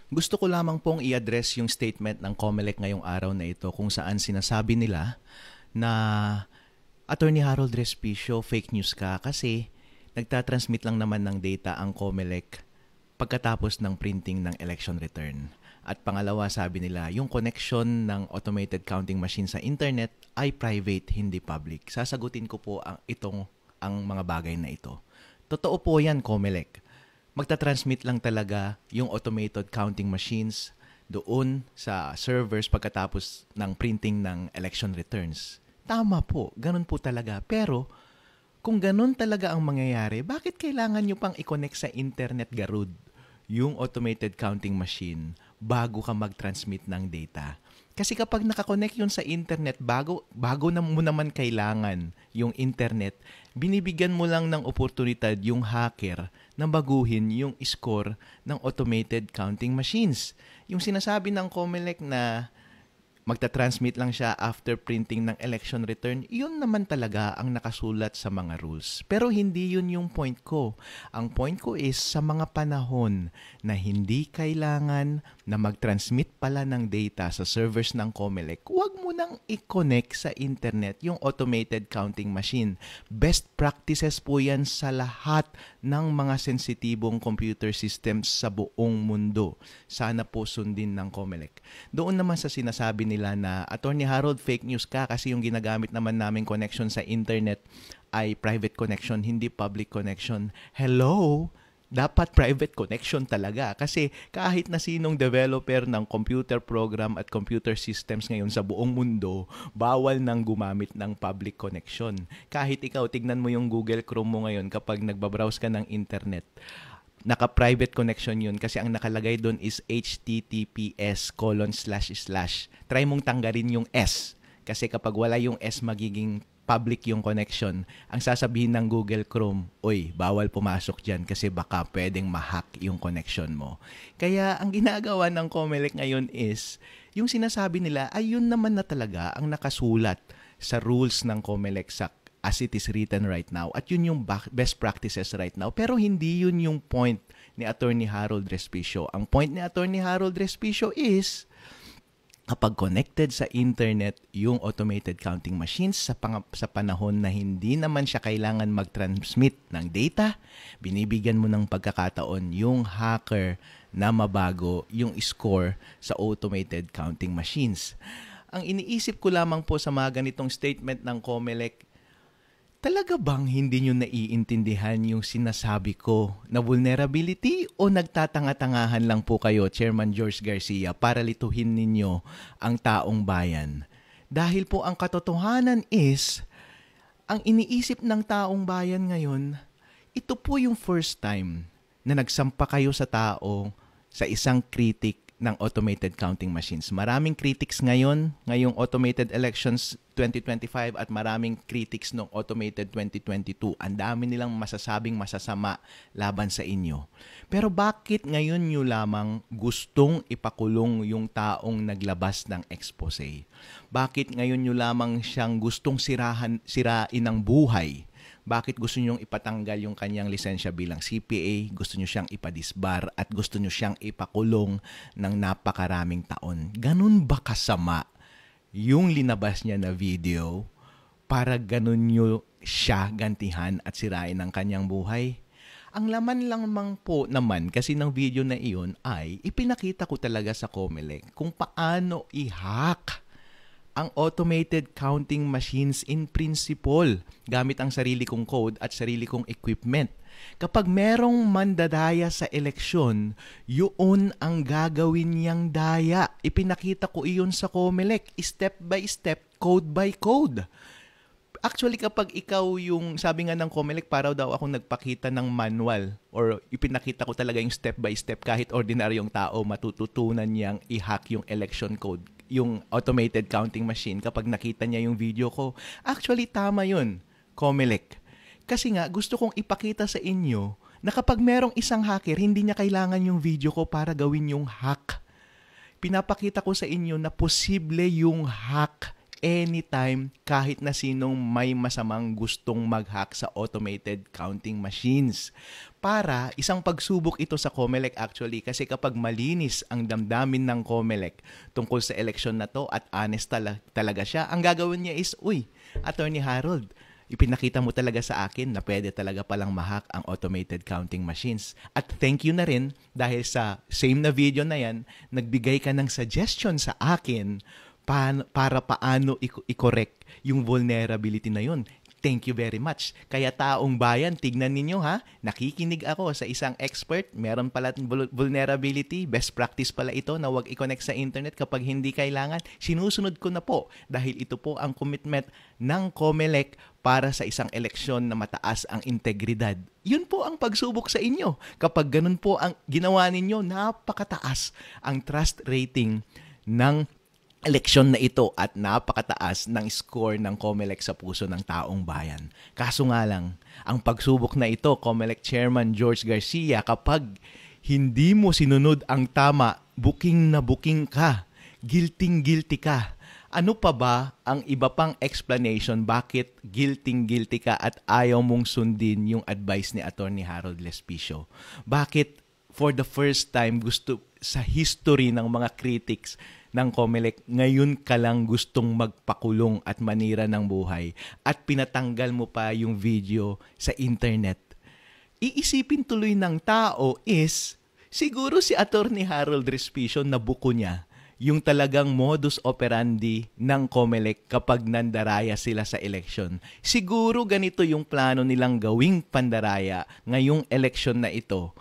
Gusto ko lamang pong i-address yung statement ng COMELEC ngayong araw na ito kung saan sinasabi nila na Attorney Harold Respicio, fake news ka kasi nagtatransmit lang naman ng data ang COMELEC pagkatapos ng printing ng election return. At pangalawa, sabi nila, yung connection ng automated counting machine sa internet ay private, hindi public. Sasagutin ko po ang mga bagay na ito. Totoo po yan, COMELEC. Magta-transmit lang talaga yung automated counting machines doon sa servers pagkatapos ng printing ng election returns. Tama po, ganun po talaga. Pero kung ganun talaga ang mangyayari, bakit kailangan nyo pang i-connect sa internet, Garud, yung automated counting machine bago ka mag-transmit ng data? Kasi kapag nakakonect yun sa internet, bago na mo naman kailangan yung internet, binibigyan mo lang ng oportunidad yung hacker na baguhin yung score ng automated counting machines. Yung sinasabi ng COMELEC na magta-transmit lang siya after printing ng election return, yun naman talaga ang nakasulat sa mga rules. Pero hindi yun yung point ko. Ang point ko is sa mga panahon na hindi kailangan na mag-transmit pala ng data sa servers ng COMELEC, huwag mo nang i-connect sa internet yung automated counting machine. Best practices po yan sa lahat ng mga sensitibong computer systems sa buong mundo. Sana po sundin ng COMELEC. Doon naman sa sinasabi nila na, Attorney Harold, fake news ka kasi yung ginagamit naman namin connection sa internet ay private connection, hindi public connection. Hello? Dapat private connection talaga kasi kahit na sinong developer ng computer program at computer systems ngayon sa buong mundo, bawal nang gumamit ng public connection. Kahit ikaw, tignan mo yung Google Chrome mo ngayon kapag nagbabrowse ka ng internet, naka-private connection yun kasi ang nakalagay doon is https:// Try mong tanggalin yung S kasi kapag wala yung S, magiging public yung connection. Ang sasabihin ng Google Chrome, oy, bawal pumasok dyan kasi baka pwedeng ma-hack yung connection mo. Kaya ang ginagawa ng COMELEC ngayon is, yung sinasabi nila ay yun naman na talaga ang nakasulat sa rules ng COMELEC as it is written right now. At yun yung best practices right now. Pero hindi yun yung point ni Attorney Harold Respicio. Ang point ni Attorney Harold Respicio is, kapag connected sa internet yung automated counting machines sa panahon na hindi naman siya kailangan mag-transmit ng data, binibigyan mo ng pagkakataon yung hacker na mabago yung score sa automated counting machines. Ang iniisip ko lamang po sa mga ganitong statement ng COMELEC, talaga bang hindi nyo naiintindihan yung sinasabi ko na vulnerability o nagtatanga-tangahan lang po kayo, Chairman George Garcia, para lituhin ninyo ang taong bayan? Dahil po ang katotohanan is, ang iniisip ng taong bayan ngayon, ito po yung first time na nagsampa kayo sa tao sa isang critic ng automated counting machines. Maraming critics ngayong automated elections 2025 at maraming critics ng automated 2022. Ang dami nilang masasabing masasama laban sa inyo. Pero bakit ngayon nyo lamang gustong ipakulong yung taong naglabas ng expose? Bakit ngayon nyo lamang siyang gustong sirain ng buhay? Bakit gusto nyong ipatanggal yung kanyang lisensya bilang CPA, gusto nyo siyang ipadisbar at gusto nyo siyang ipakulong ng napakaraming taon? Ganun ba kasama yung linabas niya na video para ganun nyo siya gantihan at sirain ang kanyang buhay? Ang laman lang po naman kasi ng video na iyon ay ipinakita ko talaga sa COMELEC kung paano i-hack ang automated counting machines in principle gamit ang sarili kong code at sarili kong equipment. Kapag merong mandadaya sa eleksyon, yun ang gagawin niyang daya. Ipinakita ko iyon sa COMELEC, step by step, code by code. Actually, kapag ikaw yung, sabi nga ng COMELEC, para daw ako nagpakita ng manual or ipinakita ko talaga yung step by step, kahit ordinaryong tao matututunan niyang i-hack yung election code, yung automated counting machine kapag nakita niya yung video ko. Actually, tama yun, COMELEC. Kasi nga, gusto kong ipakita sa inyo na kapag merong isang hacker, hindi niya kailangan yung video ko para gawin yung hack. Pinapakita ko sa inyo na posible yung hack anytime kahit na sinong may masamang gustong mag-hack sa automated counting machines. Para isang pagsubok ito sa COMELEC actually, kasi kapag malinis ang damdamin ng COMELEC tungkol sa eleksyon na to at honest talaga siya, ang gagawin niya is, Attorney Harold, ipinakita mo talaga sa akin na pwede talaga palang ma-hack ang automated counting machines. At thank you na rin dahil sa same na video na yan, nagbigay ka ng suggestion sa akin para paano i-correct yung vulnerability na yun. Thank you very much. Kaya taong bayan, tignan ninyo ha, nakikinig ako sa isang expert, meron pala vulnerability, best practice pala ito na huwag i-connect sa internet kapag hindi kailangan. Sinusunod ko na po dahil ito po ang commitment ng COMELEC para sa isang eleksyon na mataas ang integridad. Yun po ang pagsubok sa inyo. Kapag ganun po ang ginawa ninyo, napakataas ang trust rating ng eleksyon na ito at napakataas ng score ng COMELEC sa puso ng taong bayan. Kaso nga lang, ang pagsubok na ito, COMELEC Chairman George Garcia, kapag hindi mo sinunod ang tama, booking na booking ka, guilty ka. Ano pa ba ang iba pang explanation bakit guilty ka at ayaw mong sundin yung advice ni Attorney Harold Lespicio? Bakit for the first time gusto sa history ng mga critics ng COMELEC, ngayon ka lang gustong magpakulong at manira ng buhay at pinatanggal mo pa yung video sa internet? Iisipin tuloy ng tao is, siguro si Attorney Harold Lespicio na buko niya yung talagang modus operandi ng COMELEC kapag nandaraya sila sa eleksyon. Siguro ganito yung plano nilang gawing pandaraya ngayong eleksyon na ito,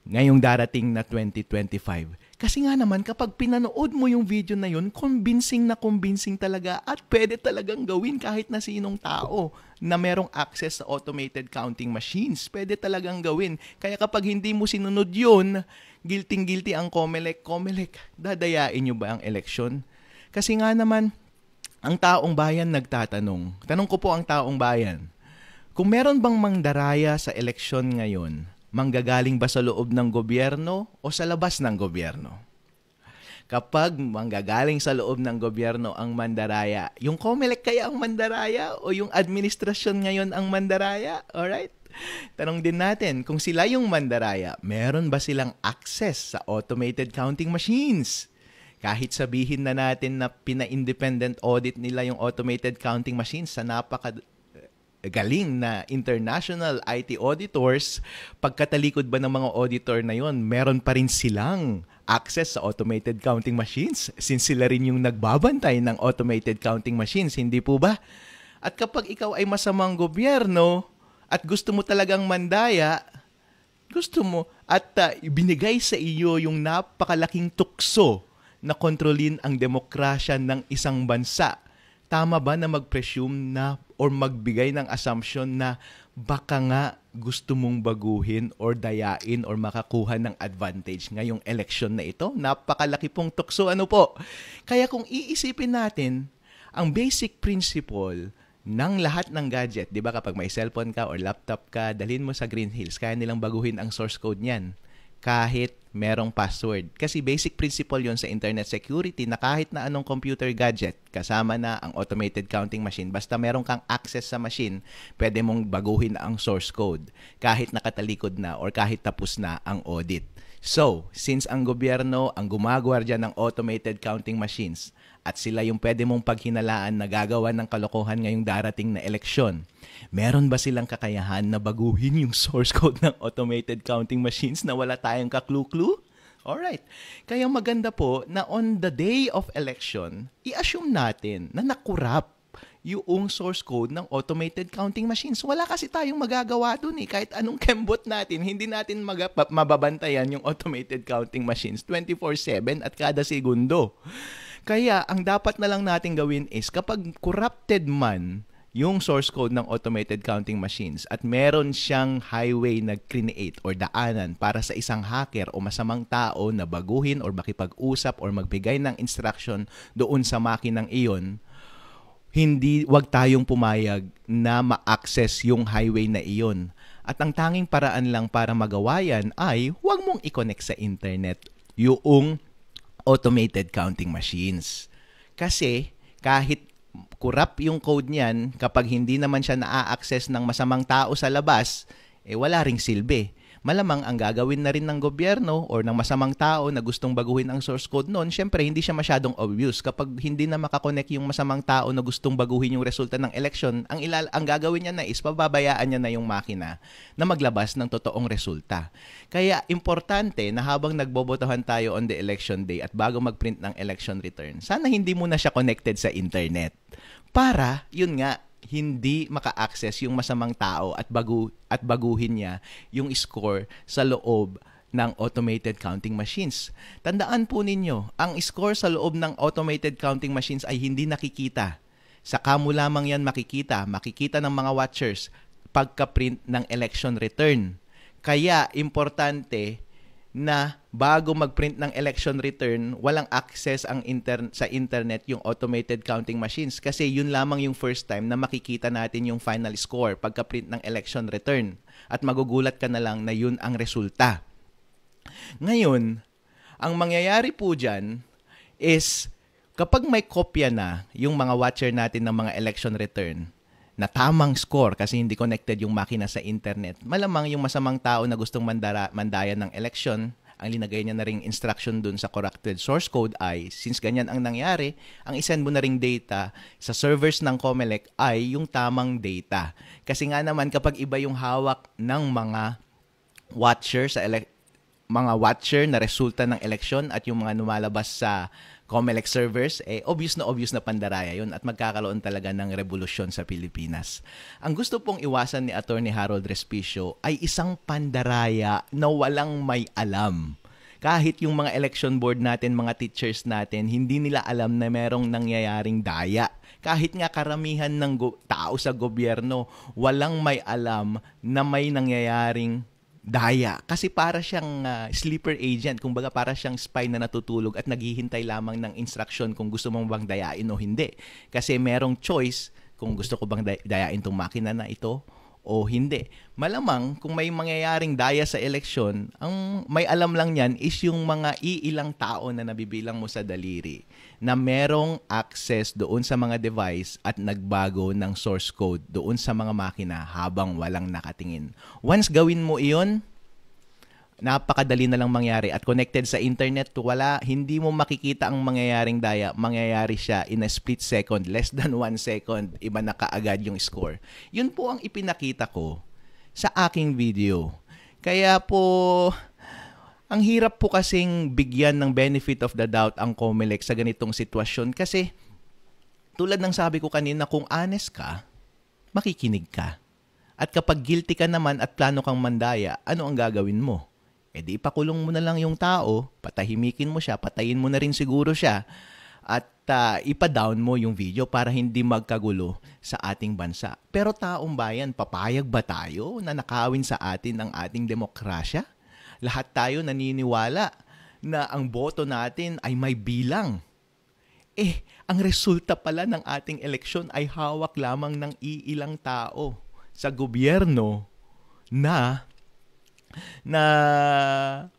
ngayong darating na 2025. Kasi nga naman, kapag pinanood mo yung video na yun, convincing talaga at pwede talagang gawin kahit na sinong tao na merong access sa automated counting machines. Pwede talagang gawin. Kaya kapag hindi mo sinunod yun, guilty ang COMELEC. COMELEC, dadayain nyo ba ang eleksyon? Kasi nga naman, ang taong bayan nagtatanong. Tanong ko po ang taong bayan, kung meron bang mangdaraya sa eleksyon ngayon, manggagaling ba sa loob ng gobyerno o sa labas ng gobyerno? Kapag manggagaling sa loob ng gobyerno ang mandaraya, yung COMELEC kaya ang mandaraya o yung administrasyon ngayon ang mandaraya? Alright? Tanong din natin, kung sila yung mandaraya, meron ba silang access sa automated counting machines? Kahit sabihin na natin na pina-independent audit nila yung automated counting machines sa galing na international IT auditors, pagkatalikod ba ng mga auditor na yon, meron pa rin silang access sa automated counting machines since sila rin yung nagbabantay ng automated counting machines, hindi po ba? At kapag ikaw ay masamang gobyerno at gusto mo talagang mandaya, gusto mo at ibinigay sa iyo yung napakalaking tukso na kontrolin ang demokrasya ng isang bansa, tama ba na mag-presume na or magbigay ng assumption na baka nga gusto mong baguhin or dayain or makakuha ng advantage ngayong eleksyon na ito? Napakalaki pong tukso, ano po? Kaya kung iisipin natin, ang basic principle ng lahat ng gadget, di ba kapag may cellphone ka or laptop ka, dalhin mo sa Green Hills, kaya nilang baguhin ang source code niyan kahit merong password. Kasi basic principle yon sa internet security na kahit na anong computer gadget, kasama na ang automated counting machine, basta meron kang access sa machine, pwede mong baguhin ang source code kahit nakatalikod na or kahit tapos na ang audit. So, since ang gobyerno ang gumagwardya ng automated counting machines at sila yung pwede mong paghinalaan na gagawa ng kalokohan ngayong darating na eleksyon, meron ba silang kakayahan na baguhin yung source code ng automated counting machines na wala tayong ka-clue-clue? Alright. Kaya maganda po na on the day of election, i-assume natin na nakurap yung source code ng automated counting machines. Wala kasi tayong magagawa dun eh. Kahit anong kembot natin, hindi natin mababantayan yung automated counting machines 24/7 at kada segundo. Kaya ang dapat na lang natin gawin is kapag corrupted man yung source code ng automated counting machines at meron siyang highway na create or daanan para sa isang hacker o masamang tao na baguhin or makipag-usap or magbigay ng instruction doon sa makinang iyon, wag tayong pumayag na ma-access yung highway na iyon. At ang tanging paraan lang para magawa yan ay wag mong i-connect sa internet yung automated counting machines. Kasi kahit corrupt yung code niyan, kapag hindi naman siya na-access ng masamang tao sa labas, wala ring silbi. Malamang ang gagawin na rin ng gobyerno or ng masamang tao na gustong baguhin ang source code noon, syempre hindi siya masyadong obvious. Kapag hindi na makakonect yung masamang tao na gustong baguhin yung resulta ng election, ang gagawin niya na is pababayaan niya na yung makina na maglabas ng totoong resulta. Kaya importante na habang nagbobotohan tayo on the election day at bago mag-print ng election return, sana hindi muna siya connected sa internet. Para, yun nga, hindi maka-access yung masamang tao at baguhin niya yung score sa loob ng automated counting machines. Tandaan po ninyo, ang score sa loob ng automated counting machines ay hindi nakikita. Saka mo lamang yan makikita ng mga watchers pagka-print ng election return. Kaya importante na bago mag-print ng election return, walang access sa internet yung automated counting machines kasi yun lamang yung first time na makikita natin yung final score pagka-print ng election return at magugulat ka na lang na yun ang resulta. Ngayon, ang mangyayari po dyan is kapag may kopya na yung mga watcher natin ng mga election return na tamang score kasi hindi connected yung makina sa internet, malamang yung masamang tao na gustong mandayan ng election, ang linagay niya na ring instruction dun sa corrected source code ay, since ganyan ang nangyari, ang isend mo na ring data sa servers ng COMELEC ay yung tamang data. Kasi nga naman kapag iba yung hawak ng mga watcher mga watcher na resulta ng election at yung mga lumalabas sa COMELEC servers, obvious na pandaraya yun at magkakaroon talaga ng revolusyon sa Pilipinas. Ang gusto pong iwasan ni Attorney Harold Respicio ay isang pandaraya na walang may alam. Kahit yung mga election board natin, mga teachers natin, hindi nila alam na merong nangyayaring daya. Kahit nga karamihan ng tao sa gobyerno, walang may alam na may nangyayaring daya. Kasi para siyang sleeper agent, kumbaga para siyang spy na natutulog at naghihintay lamang ng instruction kung gusto mong bang dayain o hindi. Kasi merong choice kung gusto ko bang dayain itong makina na ito o hindi. Malamang kung may mangyayaring daya sa eleksyon, ang may alam lang yan is yung mga iilang tao na nabibilang mo sa daliri na merong access doon sa mga device at nagbago ng source code doon sa mga makina habang walang nakatingin. Once gawin mo iyon, napakadali na lang mangyari at connected sa internet, hindi mo makikita ang mangyayaring daya, mangyayari siya in a split second, less than 1 second, iba na kaagad yung score. Yun po ang ipinakita ko sa aking video. Kaya po, ang hirap po kasing bigyan ng benefit of the doubt ang COMELEC sa ganitong sitwasyon kasi tulad ng sabi ko kanina, kung honest ka, makikinig ka. At kapag guilty ka naman at plano kang mandaya, ano ang gagawin mo? Di ipakulong mo na lang yung tao, patahimikin mo siya, patayin mo na rin siguro siya, at ipa-down mo yung video para hindi magkagulo sa ating bansa. Pero taong bayan, papayag ba tayo na nakawin sa atin ang ating demokrasya? Lahat tayo naniniwala na ang boto natin ay may bilang. Ang resulta pala ng ating eleksyon ay hawak lamang ng iilang tao sa gobyerno na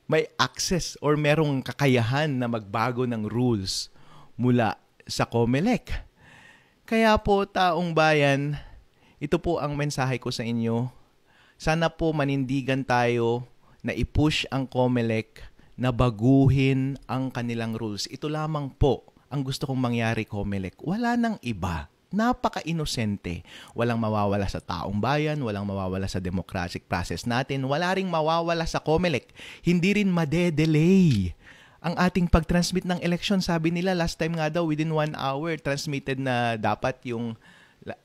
may access or merong kakayahan na magbago ng rules mula sa COMELEC. Kaya po, taong bayan, ito po ang mensahe ko sa inyo. Sana po manindigan tayo na i-push ang COMELEC na baguhin ang kanilang rules. Ito lamang po ang gusto kong mangyari, COMELEC. Wala nang iba. Napaka-inosente. Walang mawawala sa taong bayan, walang mawawala sa democratic process natin, wala ring mawawala sa COMELEC. Hindi rin madedelay ang ating pag-transmit ng election. Sabi nila last time nga daw, within 1 hour, transmitted na dapat yung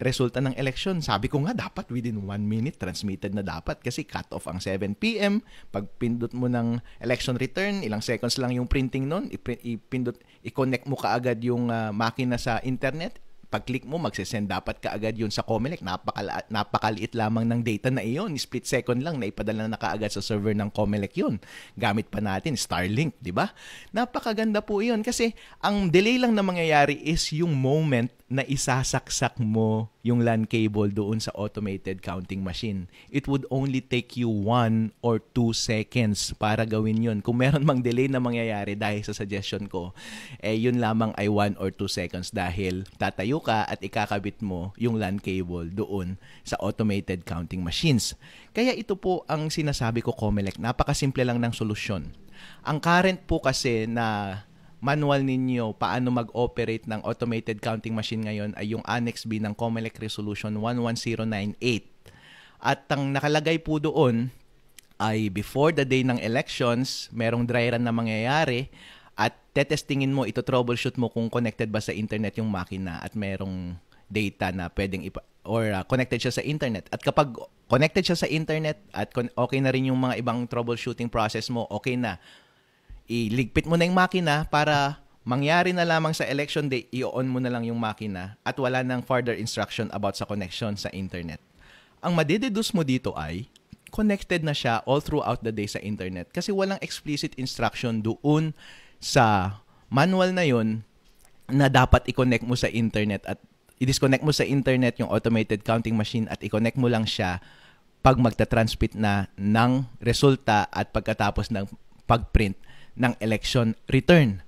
resulta ng election. Sabi ko nga, dapat within 1 minute, transmitted na dapat kasi cut-off ang 7 p.m. Pag pindot mo ng election return, ilang seconds lang yung printing nun, i-connect mo kaagad yung makina sa internet. Pag-click mo, magsisend dapat kaagad yun sa COMELEC. Napakaliit lamang ng data na iyon. Split second lang na ipadala na kaagad sa server ng COMELEC yun. Gamit pa natin, Starlink, di ba? Napakaganda po iyon kasi ang delay lang na mangyayari is yung moment na isasaksak mo yung LAN cable doon sa automated counting machine. It would only take you 1 or 2 seconds para gawin yun. Kung meron mang delay na mangyayari dahil sa suggestion ko, yun lamang ay 1 or 2 seconds dahil tatayo ka at ikakabit mo yung LAN cable doon sa automated counting machines. Kaya ito po ang sinasabi ko, Comelec, napakasimple lang ng solusyon. Ang current po kasi na manual ninyo paano mag-operate ng automated counting machine ngayon ay yung Annex B ng Comelec Resolution 11098. At ang nakalagay po doon ay before the day ng elections, merong dry run na mangyayari at tetestingin mo, ito-troubleshoot mo kung connected ba sa internet yung makina at merong data na pwedeng connected siya sa internet. At kapag connected siya sa internet at okay na rin yung mga ibang troubleshooting process mo, okay na, iligpit mo na yung makina para mangyari na lamang sa election day, i-on mo na lang yung makina at wala nang further instruction about sa connection sa internet. Ang madideduce mo dito ay connected na siya all throughout the day sa internet kasi walang explicit instruction doon sa manual na yun na dapat i-connect mo sa internet at i-disconnect mo sa internet yung automated counting machine at i-connect mo lang siya pag magta-transmit na ng resulta at pagkatapos ng pag-print ng election return.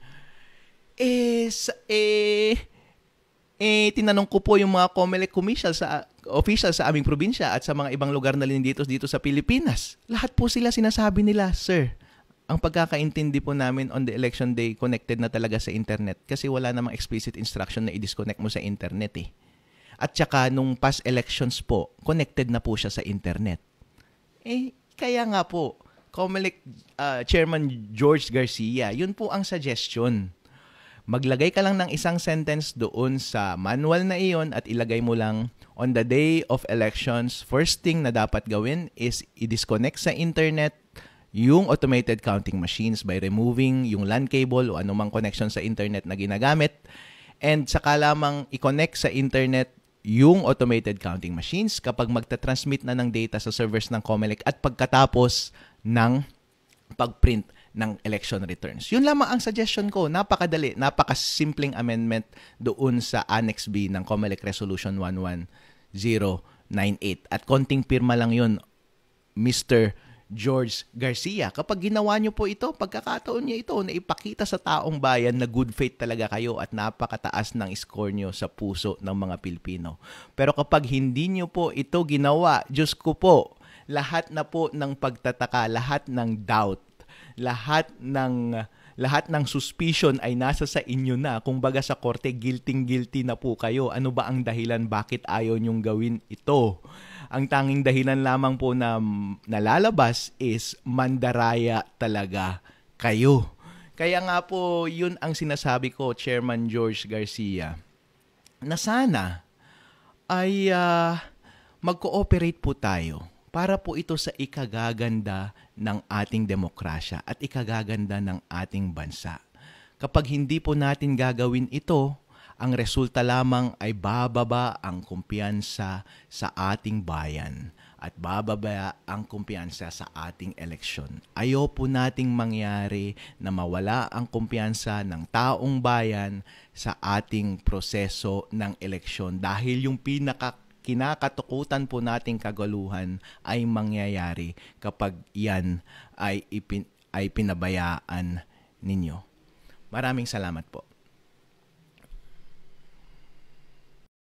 Tinanong ko po yung mga Comelec officials sa aming probinsya at sa mga ibang lugar na dito sa Pilipinas. Lahat po sila sinasabi nila, sir, ang pagkakaintindi po namin on the election day, connected na talaga sa internet kasi wala namang explicit instruction na i-disconnect mo sa internet eh. At saka nung past elections po, connected na po siya sa internet. Kaya nga po, Comelec Chairman George Garcia, yun po ang suggestion. Maglagay ka lang ng isang sentence doon sa manual na iyon at ilagay mo lang, on the day of elections, first thing na dapat gawin is i-disconnect sa internet yung automated counting machines by removing yung LAN cable o anumang connection sa internet na ginagamit and saka lamang i-connect sa internet yung automated counting machines kapag magta-transmit na ng data sa servers ng Comelec at pagkatapos ng pag-print ng election returns. Yun lamang ang suggestion ko. Napakadali, napakasimpleng amendment doon sa Annex B ng Comelec Resolution 11098. At konting pirma lang yun, Mr. George Garcia. Kapag ginawa nyo po ito, pagkakataon nyo ito na ipakita sa taong bayan na good faith talaga kayo at napakataas ng score nyo sa puso ng mga Pilipino. Pero kapag hindi nyo po ito ginawa, Diyos ko po, lahat na po ng pagtataka, lahat ng doubt, lahat ng suspicion ay nasa sa inyo na. Kung baga sa korte, guilty na po kayo. Ano ba ang dahilan bakit ayaw nyong gawin ito? Ang tanging dahilan lamang po na nalalabas is mandaraya talaga kayo. Kaya nga po, yun ang sinasabi ko, Chairman George Garcia, na sana ay mag-cooperate po tayo para po ito sa ikagaganda ng ating demokrasya at ikagaganda ng ating bansa. Kapag hindi po natin gagawin ito, ang resulta lamang ay bababa ang kumpiyansa sa ating bayan at bababa ang kumpiyansa sa ating eleksyon. Ayaw po nating mangyari na mawala ang kumpiyansa ng taong bayan sa ating proseso ng eleksyon dahil yung kinakatukutan po nating kagaluhan ay mangyayari kapag yan ay pinabayaan ninyo. Maraming salamat po.